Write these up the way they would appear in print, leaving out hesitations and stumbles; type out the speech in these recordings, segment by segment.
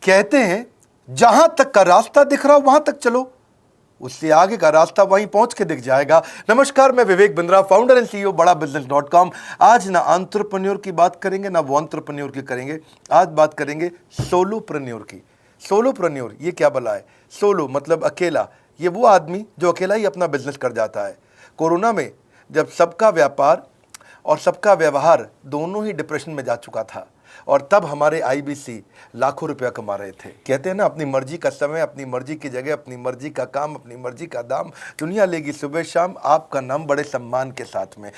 कहते हैं जहां तक का रास्ता दिख रहा हो वहां तक चलो, उससे आगे का रास्ता वहीं पहुंच के दिख जाएगा। नमस्कार, मैं Vivek Bindra, founder and CEO बड़ा बिजनेस.com। आज ना एंटरप्रेन्योर की बात करेंगे ना वो एंटरप्रेन्योर की करेंगे, आज बात करेंगे सोलोप्रेन्योर की। सोलोप्रेन्योर ये क्या भला है? सोलो मतलब अकेला, ये वो आदमी जो अकेला ही अपना बिजनेस कर जाता है। कोरोना में जब सबका व्यापार और सबका व्यवहार दोनों ही डिप्रेशन में जा चुका था, और तब हमारे आईबीसी लाखों रुपया कमा रहे थे। कहते हैं ना, अपनी मर्जी का समय, अपनी मर्जी की जगह, अपनी मर्जी का काम, अपनी मर्जी का दाम, दुनिया लेगी सुबह शाम, आपका नाम बड़े सम्मान के साथ में।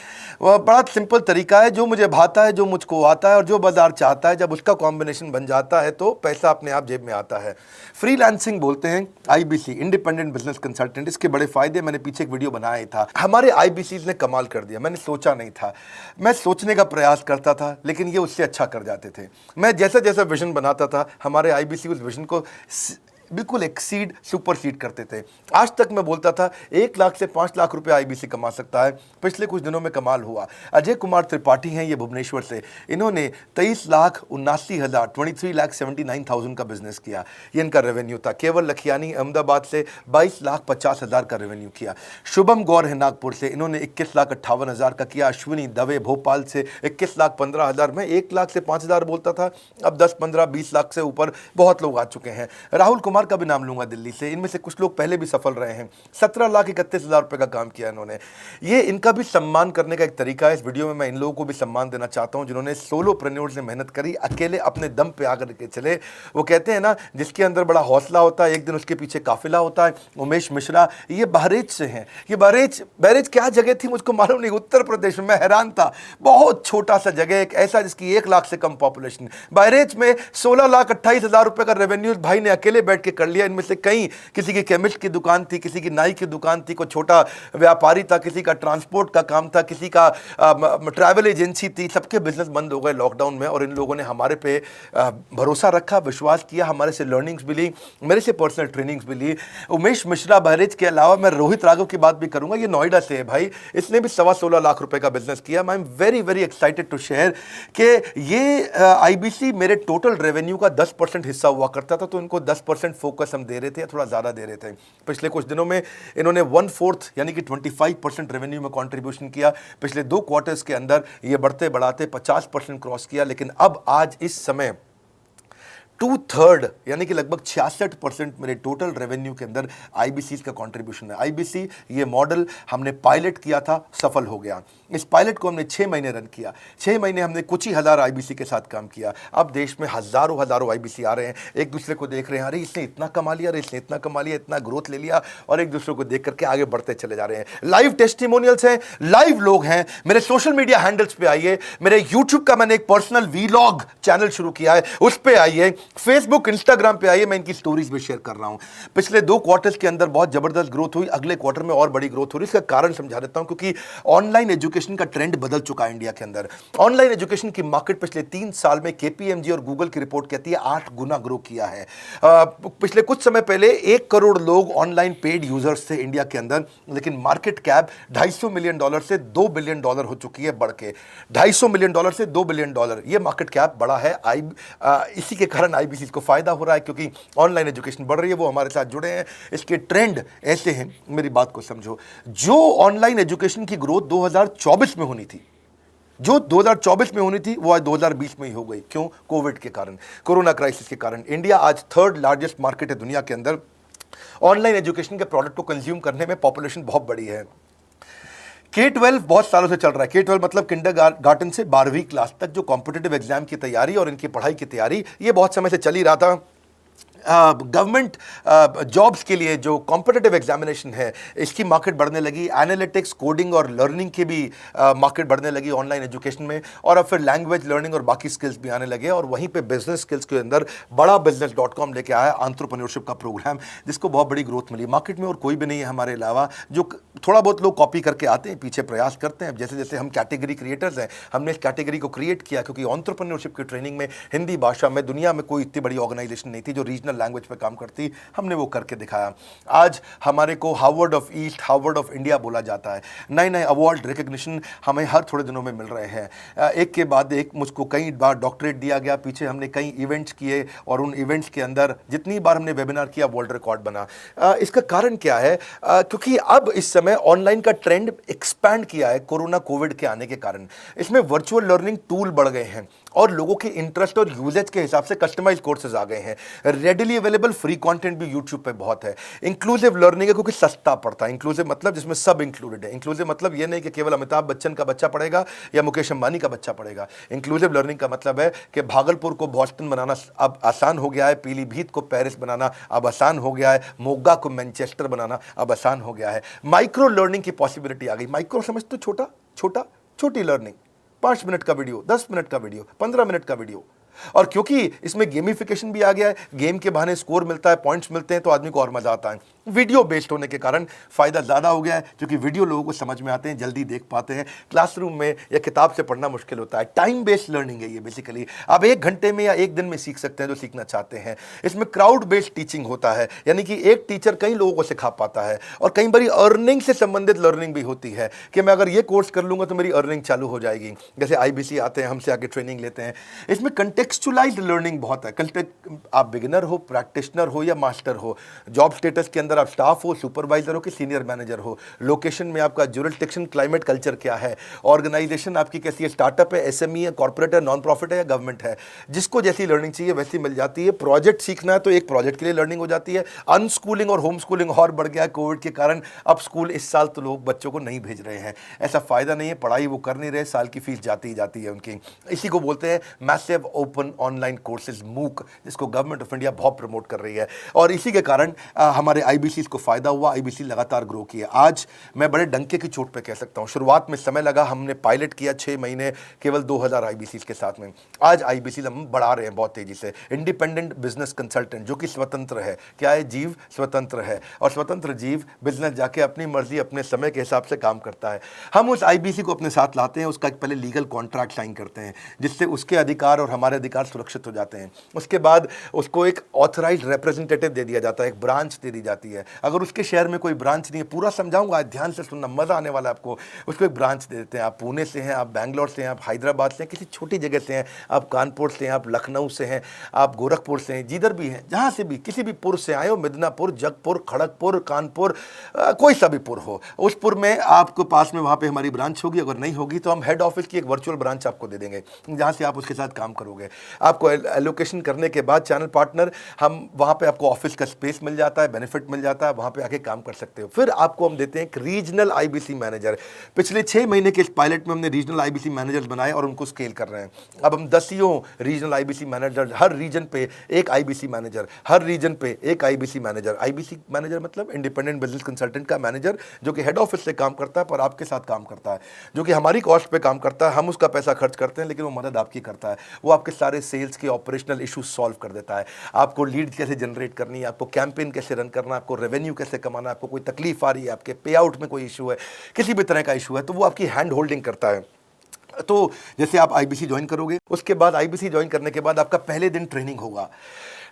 वह बड़ा सिंपल तरीका है, जो मुझे भाता है, जो मुझको आता है और जो बाजार चाहता है, जब उसका कॉम्बिनेशन बन जाता है तो पैसा अपने आप जेब में आता है। फ्रीलांसिंग बोलते हैं आईबीसी, इंडिपेंडेंट बिजनेस कंसल्टेंट। इसके बड़े फायदे मैंने पीछे एक वीडियो बनाया था। हमारे आईबीसी ने कमाल कर दिया, मैंने सोचा नहीं था। मैं सोचने का प्रयास करता था लेकिन ये उससे अच्छा कर जाते थे। मैं जैसा जैसा विजन बनाता था, हमारे आईबीसी उस विजन को बिल्कुल एक्सीड, सुपरसीड करते थे। आज तक मैं बोलता था 1 लाख से 5 लाख रुपए आईबीसी कमा सकता है। पिछले कुछ दिनों में कमाल हुआ। अजय कुमार त्रिपाठी हैं ये भुवनेश्वर से, इन्होंने 23,79,000 23,79,000 का बिजनेस किया। ये इनका रेवेन्यू था। केवल लखियानी अहमदाबाद से 22,50,000 का रेवेन्यू किया। शुभम गौर है नागपुर से, इन्होंने 21,58,000 का किया। अश्विनी दवे भोपाल से 21,15,000। मैं 1 लाख से 5,000 बोलता था, अब 10, 15, 20 लाख से ऊपर बहुत लोग आ चुके हैं। राहुल कुमार का भी नाम लूंगा दिल्ली से, इनमें से कुछ लोग पहले भी सफल रहे हैं। 17,31,000 रुपए का काम किया इन्होंने। ये इनका भी सम्मान करने का एक तरीका है। इस वीडियो में मैं इन लोगों को भी सम्मान देना चाहता हूं जिन्होंने सोलोप्रेन्योर से मेहनत करी, अकेले अपने दम पे आकर के चले। वो कहते हैं ना, जिसके अंदर बड़ा हौसला होता है एक दिन उसके पीछे काफिला होता है। उमेश मिश्रा ये बहरेच से हैं। ये बहरेच क्या जगह थी मुझको मालूम नहीं, उत्तर प्रदेश में। मैं हैरान था, बहुत छोटा सा जगह, एक ऐसा जिसकी 1 लाख से कम पॉपुलेशन। बहरेच में 16,28,000 रुपए का रेवेन्यू भाई ने अकेले बैठ के कर लिया। इनमें से कई, किसी की केमिस्ट की दुकान थी, किसी की नाई की दुकान थी, कोई छोटा व्यापारी था, किसी का ट्रांसपोर्ट का काम था, किसी का ट्रैवल एजेंसी थी। सबके बिजनेस बंद हो गए लॉकडाउन में, और इन लोगों ने हमारे पे भरोसा रखा, विश्वास किया, हमारे से लर्निंग्स भी ली, मेरे से पर्सनल ट्रेनिंग्स भी ली। उमेश मिश्रा बहरेज के अलावा मैं रोहित राघव की बात भी करूंगा, ये नोएडा से है भाई। इसने भी 16.25 लाख रुपए का बिजनेस किया। I am very very excited to share कि ये आईबीसी मेरे टोटल रेवेन्यू का 10% हिस्सा हुआ करता था, तो इनको 10% फोकस हम दे रहे थे, या थोड़ा ज़्यादा दे रहे थे। पिछले कुछ दिनों में इन्होंने 1/4 यानी कि 25% रेवेन्यू में कंट्रीब्यूशन किया। पिछले 2 क्वार्टर्स के अंदर ये बढ़ते बढ़ाते 50% क्रॉस किया। लेकिन अब आज इस समय 2/3 यानी कि लगभग 66% मेरे टोटल रेवेन्यू के अंदर आईबीसी का कंट्रीब्यूशन है। आईबीसी ये मॉडल हमने पायलट किया था, सफल हो गया। इस पायलट को हमने 6 महीने रन किया। 6 महीने हमने कुछ ही हज़ार आईबीसी के साथ काम किया। अब देश में हज़ारों आईबीसी आ रहे हैं, एक दूसरे को देख रहे हैं, अरे इसने इतना कमा लिया, अरे इसने इतना कमा लिया, इतना ग्रोथ ले लिया, और एक दूसरे को देख करके आगे बढ़ते चले जा रहे हैं। लाइव टेस्टिमोनियल्स हैं, लाइव लोग हैं। मेरे सोशल मीडिया हैंडल्स पे आइए, मेरे यूट्यूब का मैंने एक पर्सनल वीलॉग चैनल शुरू किया है, उस पर आइए, फेसबुक इंस्टाग्राम पे आइए, मैं इनकी स्टोरीज भी शेयर कर रहा हूं। पिछले 2 क्वार्टर्स के अंदर बहुत जबरदस्त ग्रोथ हुई, अगले क्वार्टर में और बड़ी ग्रोथ हो रही है। इसका कारण समझा देता हूं, क्योंकि ऑनलाइन एजुकेशन का ट्रेंड बदल चुका है इंडिया के अंदर। ऑनलाइन एजुकेशन की मार्केट पिछले 3 साल में केपीएमजी और गूगल की रिपोर्ट कहती है 8 गुना ग्रो किया है। पिछले कुछ समय पहले 1 करोड़ लोग ऑनलाइन पेड यूजर्स थे इंडिया के अंदर, लेकिन मार्केट कैप $250 मिलियन से $2 बिलियन हो चुकी है, बढ़ के $250 मिलियन से $2 बिलियन। ये मार्केट कैप बड़ा है। इसी के कारण आईबीसी को फायदा हो रहा है, क्योंकि ऑनलाइन एजुकेशन बढ़ रही है, वो हमारे साथ जुड़े हैं। इसके ट्रेंड ऐसे हैं, मेरी बात को समझो। जो ऑनलाइन एजुकेशन की ग्रोथ 2024 में होनी थी, जो 2024 में होनी थी, वो आज 2020 में ही हो गई। क्यों? कोविड के कारण, कोरोना क्राइसिस के कारण। इंडिया आज 3rd लार्जेस्ट मार्केट है दुनिया के अंदर। ऑनलाइन एजुकेशन के प्रोडक्ट को कंज्यूम करने में पॉपुलेशन बहुत बड़ी है। K-12 बहुत सालों से चल रहा है। K-12 मतलब किंडरगार्टन से 12वीं क्लास तक, जो कॉम्पिटिटिव एग्जाम की तैयारी और इनकी पढ़ाई की तैयारी, ये बहुत समय से चल ही रहा था। गवर्नमेंट जॉब्स के लिए जो कॉम्पिटिटिव एग्जामिनेशन है, इसकी मार्केट बढ़ने लगी। एनालिटिक्स, कोडिंग और लर्निंग की भी मार्केट बढ़ने लगी ऑनलाइन एजुकेशन में, और अब फिर लैंग्वेज लर्निंग और बाकी स्किल्स भी आने लगे। और वहीं पे बिजनेस स्किल्स के अंदर बड़ा बिजनेस.com लेके आया एंटरप्रेन्योरशिप का प्रोग्राम, जिसको बहुत बड़ी ग्रोथ मिली मार्केट में। और कोई भी नहीं है हमारे अलावा, जो थोड़ा बहुत लोग कॉपी करके आते हैं, पीछे प्रयास करते हैं। जैसे जैसे हम कैटेगरी क्रिएटर्स हैं, हमने इस कैटेगरी को क्रिएट किया, क्योंकि एंटरप्रेन्योरशिप की ट्रेनिंग में हिंदी भाषा में दुनिया में कोई इतनी बड़ी ऑर्गेनाइजेशन नहीं थी जो रीजनल रीजनल लैंग्वेज पे काम करती, हमने वो करके दिखाया। आज हमारे को Harvard of east, Harvard of India बोला जाता है। नए नए अवार्ड रिकग्निशन हमें हर थोड़े दिनों में मिल रहे हैं, एक के बाद एक। मुझको कई बार डॉक्टरेट दिया गया, पीछे हमने कई इवेंट्स किए और उन इवेंट्स के अंदर जितनी बार हमने वेबिनार किया वर्ल्ड रिकॉर्ड बना। इसका कारण क्या है? क्योंकि अब इस समय ऑनलाइन का ट्रेंड एक्सपैंड किया है कोरोना कोविड के आने के कारण। इसमें वर्चुअल लर्निंग टूल बढ़ गए हैं और लोगों के इंटरेस्ट और यूजेज के हिसाब से कस्टमाइज कोर्सेज आ गए हैं। रेडिली अवेलेबल फ्री कंटेंट भी यूट्यूब पे बहुत है। इंक्लूसिव लर्निंग है क्योंकि सस्ता पड़ता है। इंक्लूसिव मतलब जिसमें सब इंक्लूडेड है। इंक्लूसिव मतलब ये नहीं कि केवल अमिताभ बच्चन का बच्चा पढ़ेगा या मुकेश अंबानी का बच्चा पढ़ेगा। इंक्लूसिव लर्निंग का मतलब है कि भागलपुर को बॉस्टन बनाना अब आसान हो गया है, पीलीभीत को पेरिस बनाना अब आसान हो गया है, मोगा को मैनचेस्टर बनाना अब आसान हो गया है। माइक्रो लर्निंग की पॉसिबिलिटी आ गई। माइक्रो समझ तो छोटा छोटा, छोटी लर्निंग, 5 मिनट का वीडियो, 10 मिनट का वीडियो, 15 मिनट का वीडियो। और क्योंकि इसमें गेमिफिकेशन भी आ गया है, गेम के बहाने स्कोर मिलता है, पॉइंट्स मिलते हैं, तो आदमी को और मजा आता है। वीडियो बेस्ड होने के कारण फायदा ज्यादा हो गया है, क्योंकि वीडियो लोगों को समझ में आते हैं, जल्दी देख पाते हैं। क्लासरूम में या किताब से पढ़ना मुश्किल होता है। टाइम बेस्ड लर्निंग है ये बेसिकली। आप 1 घंटे में या 1 दिन में सीख सकते हैं जो सीखना चाहते हैं। इसमें क्राउड बेस्ड टीचिंग होता है, यानी कि एक टीचर कई लोगों को सिखा पाता है। और कई बार अर्निंग से संबंधित लर्निंग भी होती है कि मैं अगर ये कोर्स कर लूंगा तो मेरी अर्निंग चालू हो जाएगी। जैसे IBC आते हैं, हमसे आके ट्रेनिंग लेते हैं। इसमें कंटेक्चुअलाइज्ड लर्निंग बहुत है। आप बिगिनर हो, प्रैक्टिशनर हो या मास्टर हो, जॉब स्टेटस के अंदर आप स्टाफ हो, सुपरवाइजर हो कि सीनियर मैनेजर हो, लोकेशन में आपका जुरिस्डिक्शन, क्लाइमेट, कल्चर क्या है, ऑर्गेनाइजेशन आपकी कैसी है, स्टार्टअप है, SME है, कॉर्पोरेट है, नॉन प्रॉफिट है या गवर्नमेंट है, जिसको जैसी लर्निंग चाहिए वैसी मिल जाती है। प्रोजेक्ट सीखना है तो एक प्रोजेक्ट के लिए लर्निंग हो जाती है। अनस्कूलिंग और होम स्कूलिंग और बढ़ गया है कोविड के कारण। अब स्कूल इस साल तो लोग बच्चों को नहीं भेज रहे हैं। ऐसा फायदा नहीं है, पढ़ाई वो कर नहीं रहे, साल की फीस जाती ही जाती है उनकी। इसी को बोलते हैं massive open online courses, MOOC, जिसको गवर्नमेंट ऑफ इंडिया बहुत प्रमोट कर रही है। और इसी के कारण हमारे IBC को फायदा हुआ। IBC लगातार ग्रो किया। आज मैं बड़े डंके की चोट पे कह सकता हूं, शुरुआत में समय लगा, हमने पायलट किया 6 महीने केवल 2000 IBC के साथ में। आज IBC हम बढ़ा रहे हैं बहुत तेजी से। इंडिपेंडेंट बिजनेस कंसल्टेंट, जो कि स्वतंत्र है। क्या है? जीव स्वतंत्र है। और स्वतंत्र जीव बिजनेस जाके अपनी मर्जी, अपने समय के हिसाब से काम करता है। हम उस IBC को अपने साथ लाते हैं, उसका एक पहले लीगल कॉन्ट्रैक्ट साइन करते हैं, जिससे उसके अधिकार और हमारे अधिकार सुरक्षित हो जाते हैं। उसके बाद उसको एक ऑथराइज्ड रिप्रेजेंटेटिव दे दिया जाता है, एक ब्रांच दे दी जाती है। अगर उसके शहर में कोई ब्रांच नहीं है, पूरा समझाऊंगा, ध्यान से सुनना, मजा आने वाला है आपको। उसको एक ब्रांच दे देते हैं। आप पुणे से हैं, आप बैंगलोर से हैं, आप हैदराबाद से हैं, किसी छोटी जगह से हैं, आप कानपुर से हैं, आप लखनऊ से हैं, आप गोरखपुर से हैं, जिधर भी हैं, जहाँ से भी, किसी भी पुर से आए हो, मिदनापुर, जगपुर, खड़गपुर, कानपुर, कोई सा भी पुर हो, उस पुर में आपके पास में वहाँ पे हमारी ब्रांच होगी। अगर नहीं होगी तो हम हेड ऑफिस की एक वर्चुअल ब्रांच आपको दे देंगे, जहाँ से आप उसके साथ काम करोगे। आपको एलोकेशन करने के बाद चैनल पार्टनर, हम वहाँ पे आपको ऑफिस का स्पेस मिल जाता है, बेनिफिट मिल जाता है, वहाँ पे आके काम कर सकते हो। फिर आपको हम देते हैं एक रीजनल IBC मैनेजर। पिछले 6 महीने के इस पायलट में हमने रीजनल IBC मैनेजर्स बनाए और उनको स्केल कर रहे हैं। अब हम 10 रीजनल IBC मैनेजर, हर रीजन पे एक IBC मैनेजर, हर रीजन पे एक IBC मैनेजर। IBC मैनेजर मतलब इंडिपेंडेंट बिजनेस कंसल्टेंट का मैनेजर, जो कि हेड ऑफिस से काम करता है पर आपके साथ काम करता है, जो कि हमारी कॉस्ट पे काम करता है। हम उसका पैसा खर्च करते हैं, लेकिन वो मदद आपकी करता है। वो आपके सारे सेल्स के ऑपरेशनल इशू सॉल्व कर देता है। आपको लीड कैसे जनरेट करनी है, आपको कैंपेन कैसे रन करना है, आपको रेवेन्यू कैसे कमाना है, आपको कोई तकलीफ आ रही है, आपके पे आउट में कोई इशू है, किसी भी तरह का इशू है, तो वो आपकी हैंड होल्डिंग करता है। तो जैसे आप IBC ज्वाइन करोगे, उसके बाद IBC ज्वाइन करने के बाद आपका पहले दिन ट्रेनिंग होगा।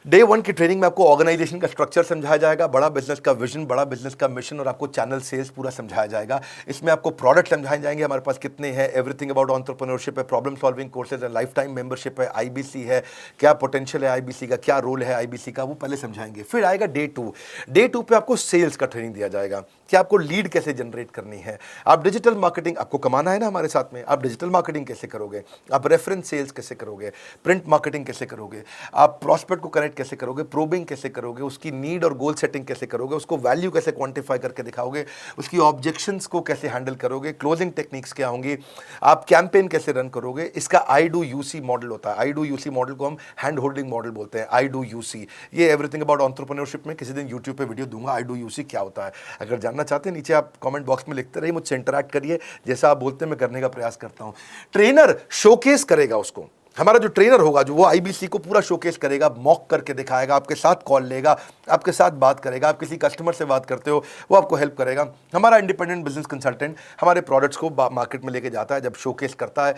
डे 1 की ट्रेनिंग में आपको ऑर्गेनाइजेशन का स्ट्रक्चर समझाया जाएगा, बड़ा बिजनेस का विजन, बड़ा बिजनेस का मिशन, और आपको चैनल सेल्स पूरा समझाया जाएगा। इसमें आपको प्रोडक्ट समझाए जाएंगे, हमारे पास कितने हैं, एवरीथिंग अबाउट एंटरप्रेन्योरशिप है, प्रॉब्लम सॉल्विंग कोर्सेज है, लाइफ टाइम मेंबरशिप है, IBC है, क्या पोटेंशियल है IBC का, क्या रोल है IBC का, वो पहले समझाएंगे। फिर आएगा डे 2। डे 2 पे आपको सेल्स का ट्रेनिंग दिया जाएगा कि आपको लीड कैसे जनरेट करनी है। आप डिजिटल मार्केटिंग, आपको कमाना है ना हमारे साथ में, आप डिजिटल मार्केटिंग कैसे करोगे, आप रेफरेंस सेल्स कैसे करोगे, प्रिंट मार्केटिंग कैसे करोगे, आप प्रॉस्पेक्ट को कनेक्ट कैसे करोगे, प्रोबिंग कैसे करोगे, उसकी नीड और गोल सेटिंग कैसे करोगे, उसको वैल्यू कैसे क्वांटिफाई करके दिखाओगे, उसकी ऑब्जेक्शंस को कैसे हैंडल करोगे, क्लोजिंग टेक्निक्स क्या होंगी, आप कैंपेन कैसे रन करोगे। इसका I-Do-You-See मॉडल होता है। I-Do-You-See मॉडल को हम हैंड होल्डिंग मॉडल बोलते हैं। I-Do-You-See, ये एवरीथिंग अबाउट एंटरप्रेन्योरशिप में किसी दिन यूट्यूब पे वीडियो दूंगा, I-Do-You-See क्या होता है। अगर जानना चाहते हैं, नीचे आप कमेंट बॉक्स में लिखते रहिए, मुझसे इंटरैक्ट करिए, जैसा आप बोलते हैं मैं करने का प्रयास करता हूं। ट्रेनर शोकेस करेगा उसको, हमारा जो ट्रेनर होगा, जो वो आईबीसी को पूरा शोकेस करेगा, मॉक करके दिखाएगा, आपके साथ कॉल लेगा, आपके साथ बात करेगा, आप किसी कस्टमर से बात करते हो वो आपको हेल्प करेगा। हमारा इंडिपेंडेंट बिजनेस कंसल्टेंट हमारे प्रोडक्ट्स को मार्केट में लेके जाता है, जब शोकेस करता है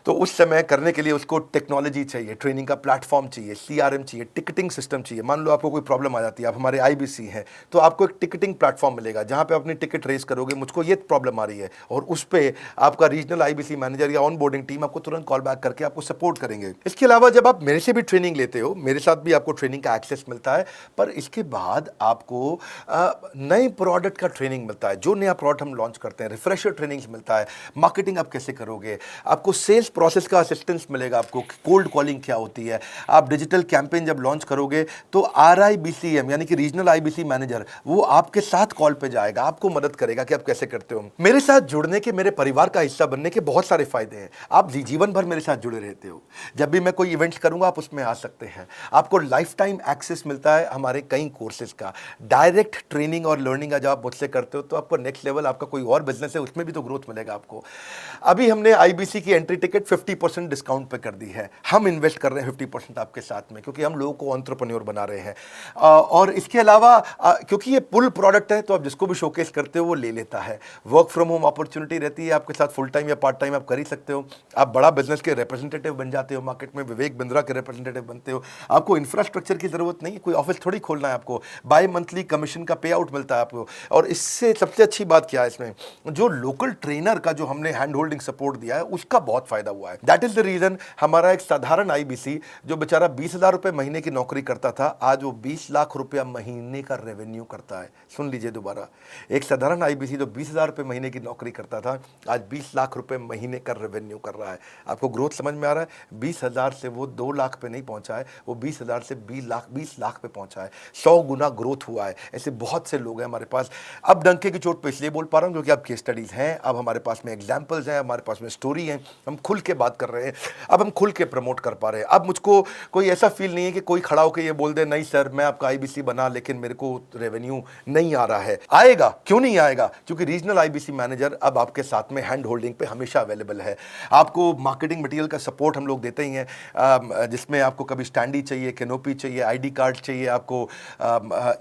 तो उस समय करने के लिए उसको टेक्नोलॉजी चाहिए, ट्रेनिंग का प्लेटफॉर्म चाहिए, सीआरएम चाहिए, टिकटिंग सिस्टम चाहिए। मान लो आपको कोई प्रॉब्लम आ जाती है, आप हमारे आईबीसी हैं, तो आपको एक टिकटिंग प्लेटफॉर्म मिलेगा जहां पे अपनी टिकट रेस करोगे, मुझको ये प्रॉब्लम आ रही है, और उस पर आपका रीजनल आईबीसी मैनेजर या ऑन बोर्डिंग टीम आपको तुरंत कॉल बैक करके आपको सपोर्ट करेंगे। इसके अलावा जब आप मेरे से भी ट्रेनिंग लेते हो, मेरे साथ भी आपको ट्रेनिंग का एक्सेस मिलता है, पर इसके बाद आपको नए प्रोडक्ट का ट्रेनिंग मिलता है। जो नया प्रोडक्ट हम लॉन्च करते हैं, रिफ्रेशर ट्रेनिंग्स मिलता है, मार्केटिंग आप कैसे करोगे, आपको सेल्स प्रोसेस का असिस्टेंस मिलेगा, आपको कोल्ड कॉलिंग क्या होती है, आप डिजिटल कैंपेन जब लॉन्च करोगे तो आरआईबीसीएम यानी कि रीजनल आईबीसी मैनेजर वो आपके साथ कॉल पे जाएगा, आपको मदद करेगा कि आप कैसे करते हो। मेरे साथ जुड़ने के, मेरे परिवार का हिस्सा बनने के बहुत सारे फायदे हैं। आप जीवन भर मेरे साथ जुड़े रहते हो, जब भी मैं कोई इवेंट्स करूंगा आप उसमें आ सकते हैं। आपको लाइफ टाइम एक्सेस मिलता है हमारे कई कोर्सेज का, डायरेक्ट ट्रेनिंग और लर्निंग का जब आप मुझसे करते हो तो आपको नेक्स्ट लेवल, आपका कोई और बिजनेस है उसमें भी तो ग्रोथ मिलेगा आपको। अभी हमने आईबीसी की एंट्री टिकट 50% डिस्काउंट पे कर दी है। हम इन्वेस्ट कर रहे हैं 50% आपके साथ में, क्योंकि हम लोगों को एंटरप्रेन्योर बना रहे हैं। और इसके अलावा क्योंकि ये पुल प्रोडक्ट है तो आप जिसको भी शोकेस करते हो वो ले लेता है। वर्क फ्रॉम होम अपॉर्चुनिटी रहती है आपके साथ, फुल टाइम या पार्ट टाइम आप कर ही सकते हो। आप बड़ा बिजनेस के रिप्रेजेंटेटिव बन जाते हो, मार्केट में विवेक बिंद्रा के रिप्रेजेंटेटिव बनते हो। आपको इंफ्रास्ट्रक्चर की जरूरत नहीं, कोई ऑफिस थोड़ी खोलना है आपको, बाय मंथली कमीशन का पे आउट मिलता है आपको। और इससे सबसे अच्छी बात क्या है, इसमें जो लोकल ट्रेनर का जो हमने हैंड होल्डिंग सपोर्ट दिया है उसका बहुत फायदा हुआ है। दैट इज द रीजन हमारा एक साधारण आईबीसी जो बेचारा 20,000 रुपए महीने की नौकरी करता था, आज वो 20 लाख रुपया महीने का रेवेन्यू करता है। सुन लीजिए दोबारा, एक साधारण आईबीसी जो 20,000 रुपए महीने की नौकरी करता था, आज 20 लाख रुपए महीने का रेवेन्यू कर रहा है। आपको ग्रोथ समझ में आ रहा है? 20,000 से वो 2 लाख पे नहीं पहुंचा है, वो 20,000 से 20 लाख पे पहुंचा है। 100 गुना ग्रोथ हुआ है। ऐसे बहुत से लोग हैं हमारे पास। अब डंके की चोट पे इसलिए बोल पा रहा हूं क्योंकि अब केस स्टडीज हैं, अब हमारे पास में एग्जाम्पल्स हैं, हमारे पास में स्टोरी है, हम खुल के बात कर रहे हैं, अब हम खुल के प्रमोट कर पा रहे हैं। अब मुझको कोई ऐसा फील नहीं है कि कोई खड़ा होकर ये बोल दे नहीं सर मैं आपका आईबीसी बना लेकिन मेरे को रेवेन्यू नहीं आ रहा है। आएगा, क्यों नहीं आएगा? क्योंकि रीजनल आईबीसी मैनेजर अब आपके साथ में हैंड होल्डिंग पे हमेशा अवेलेबल है। आपको मार्केटिंग मटेरियल का सपोर्ट हम लोग देते ही हैं, जिसमें आपको कभी स्टैंडी चाहिए, कैनोपी चाहिए, आईडी कार्ड चाहिए, आपको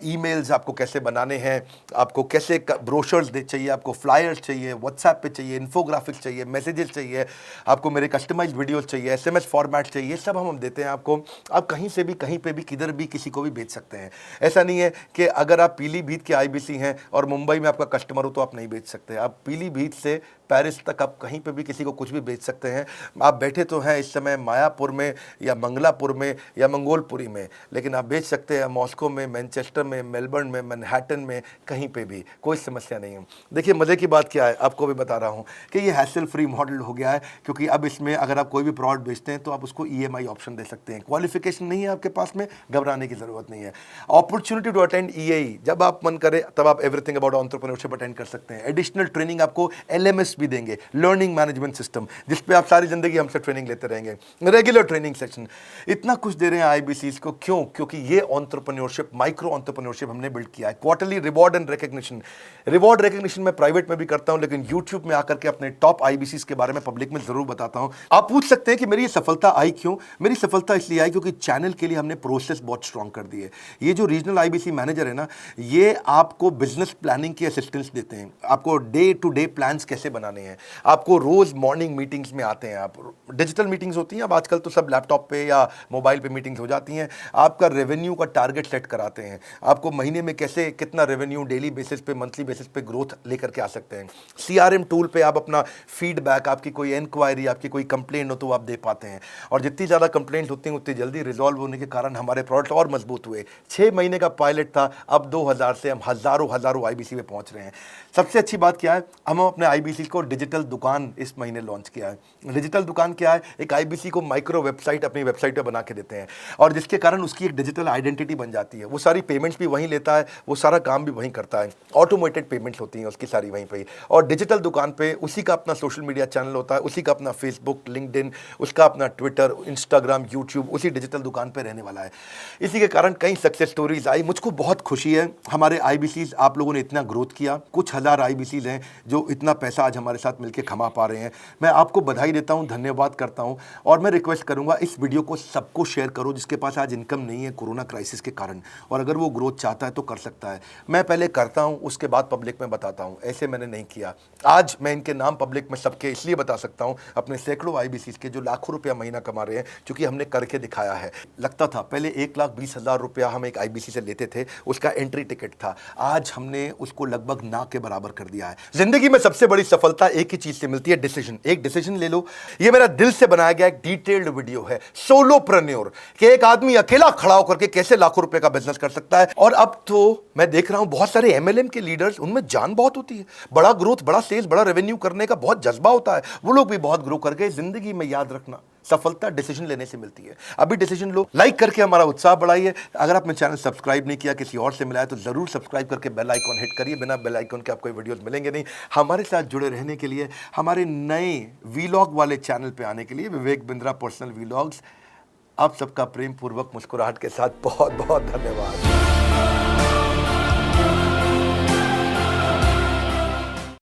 ईमेल्स आपको कैसे बनाने हैं, आपको कैसे ब्रोशर्स चाहिए, आपको फ्लायर्स चाहिए, व्हाट्सएप पे चाहिए, इन्फोग्राफिक्स चाहिए, मैसेजेस चाहिए, आपको मेरे कस्टमाइज्ड वीडियोस चाहिए, एसएमएस फॉर्मेट चाहिए, सब हम देते हैं आपको। आप कहीं से भी, कहीं पे भी, किधर भी किसी को भी बेच सकते हैं। ऐसा नहीं है कि अगर आप पीलीभीत के आईबीसी हैं और मुंबई में आपका कस्टमर हो तो आप नहीं बेच सकते। आप पीलीभीत से पेरिस तक आप कहीं पे भी किसी को कुछ भी बेच सकते हैं। आप बैठे तो हैं इस समय मायापुर में या मंगलापुर में या मंगोलपुरी में, लेकिन आप बेच सकते हैं मॉस्को में, मैनचेस्टर में, मेलबर्न में, मैनहट्टन में, कहीं पे भी, कोई समस्या नहीं है। देखिए मजे की बात क्या है, आपको भी बता रहा हूँ कि ये हैसल फ्री मॉडल हो गया है, क्योंकि अब इसमें अगर आप कोई भी प्रोडक्ट बेचते हैं तो आप उसको ईएमआई ऑप्शन दे सकते हैं। क्वालिफिकेशन नहीं है आपके पास में, घबराने की जरूरत नहीं है। अपॉर्चुनिटी टू अटेंड ईएई, जब आप मन करे तब आप एवरीथिंग अबाउट एंटरप्रेन्योरशिप अटेंड कर सकते हैं। एडिशनल ट्रेनिंग आपको एलएमएस भी देंगे, लर्निंग मैनेजमेंट सिस्टम, जिस पे आप सारी जिंदगी हमसे ट्रेनिंग लेते रहेंगे। रेगुलर ट्रेनिंग सेक्शन, इतना कुछ दे रहे हैं आईबीसीज को। क्यों? क्योंकि ये एंटरप्रेन्योरशिप, माइक्रो एंटरप्रेन्योरशिप हमने बिल्ड किया है। Quarterly reward and recognition, reward recognition मैं प्राइवेट में भी करता हूं, लेकिन यूट्यूब में आकर के अपने टॉप आईबीसीज के बारे में पब्लिक में जरूर बताता हूं। आप पूछ सकते हैं कि मेरी ये सफलता आई क्यों? मेरी सफलता इसलिए आई क्योंकि चैनल के लिए हमने प्रोसेस बहुत स्ट्रांग कर दी है। ये जो रीजनल आईबीसी मैनेजर है ना, ये आपको बिजनेस प्लानिंग की असिस्टेंस देते हैं, आपको डे टू डे प्लान्स कैसे बनाने हैं, आपको रोज मॉर्निंग मीटिंग्स में आते हैं। आप डिजिटल मीटिंग्स होती हैं, अब आजकल तो सब लैपटॉप पे या मोबाइल पे मीटिंग्स हो जाती हैं। आपका रेवेन्यू का टारगेट सेट कराते हैं, आपको महीने में कैसे कितना रेवेन्यू डेली बेसिस पे, मंथली बेसिस पे ग्रोथ लेकर के आ सकते हैं। सीआरएम टूल पे आप अपना फीडबैक, आपकी कोई इंक्वायरी, आपकी कोई कंप्लेंट हो तो आप दे पाते हैं, और जितनी ज़्यादा कंप्लेंट होती हैं उतनी जल्दी रिजॉल्व होने के कारण हमारे प्रोडक्ट और मजबूत हुए। 6 महीने का पायलट था, अब 2000 से हम हजारों आईबीसी पे पहुंच रहे हैं। सबसे अच्छी बात क्या है, हम अपने आईबीसी को डिजिटल दुकान इस महीने लॉन्च किया है। डिजिटल दुकान क्या है? एक आईबीसी को माइक्रो वेबसाइट अपनी वेबसाइट पे बना के देते हैं, और जिसके कारण उसकी एक डिजिटल आइडेंटिटी बन जाती है। वो सारी पेमेंट्स भी वहीं लेता है, वो सारा काम भी वहीं करता है, ऑटोमेटेड पेमेंट्स होती हैं उसकी सारी वहीं पे। और डिजिटल दुकान पे उसी का अपना सोशल मीडिया चैनल होता है, उसी का अपना फेसबुक, लिंक्डइन, उसका अपना ट्विटर, इंस्टाग्राम, यूट्यूब उसी डिजिटल दुकान पे रहने वाला है। इसी के कारण कई सक्सेस स्टोरीज आई। मुझको बहुत खुशी है, हमारे आईबीसीज आप लोगों ने इतना ग्रोथ किया। कुछ हजार आईबीसीज हैं जो इतना पैसा आज हमारे साथ मिलकर खमा पा रहे हैं। मैं आपको बधाई देता हूं, धन्यवाद करता हूं और मैं रिक्वेस्ट करूंगा इस वीडियो को सबको शेयर करो जिसके पास आज इनकम नहीं है कोरोना क्राइसिस के कारण, और अगर वो ग्रोथ चाहता है तो कर सकता है। मैं पहले करता हूं, उसके बाद पब्लिक में बताता हूं, ऐसे मैंने नहीं किया। आज मैं इनके नाम पब्लिक में सबके इसलिए बता सकता हूं, अपने सैकड़ों IBCs के जो लाखों रुपया महीना कमा रहे हैं, क्योंकि हमने करके दिखाया है। लगता था पहले 1,20,000 रुपया हम एक IBC से लेते थे, उसका एंट्री टिकट था, आज हमने उसको लगभग ना के बराबर कर दिया है। जिंदगी में सबसे बड़ी सफलता एक ही चीज से मिलती है, डिसीजन। एक डिसीजन ले लो। ये मेरा दिल से बनाया गया एक डिटेल्ड वीडियो है, सोलोप्रेन्योर, कि एक आदमी अकेला खड़ा होकर के कैसे लाखों रुपए का बिजनेस कर सकता है। और अब तो मैं देख रहा हूं बहुत सारे MLM के लीडर्स, उनमें जान बहुत होती है, बड़ा ग्रोथ, बड़ा सेल्स, बड़ा रेवेन्यू करने का बहुत जज्बा होता है, वो लोग भी बहुत ग्रो कर गए। जिंदगी में याद रखना, सफलता डिसीजन लेने से मिलती है। अभी डिसीजन लो, लाइक करके हमारा उत्साह बढ़ाइए। अगर आपने चैनल सब्सक्राइब नहीं किया, किसी और से मिला है, तो जरूर सब्सक्राइब करके बेल आइकॉन हिट करिए। बिना बेल आइकॉन के आपको वीडियोस मिलेंगे नहीं। हमारे साथ जुड़े रहने के लिए, हमारे नए वीलॉग वाले चैनल पे आने के लिए, विवेक बिंद्रा पर्सनल वीलॉग्स, आप सबका प्रेम पूर्वक मुस्कुराहट के साथ बहुत बहुत धन्यवाद।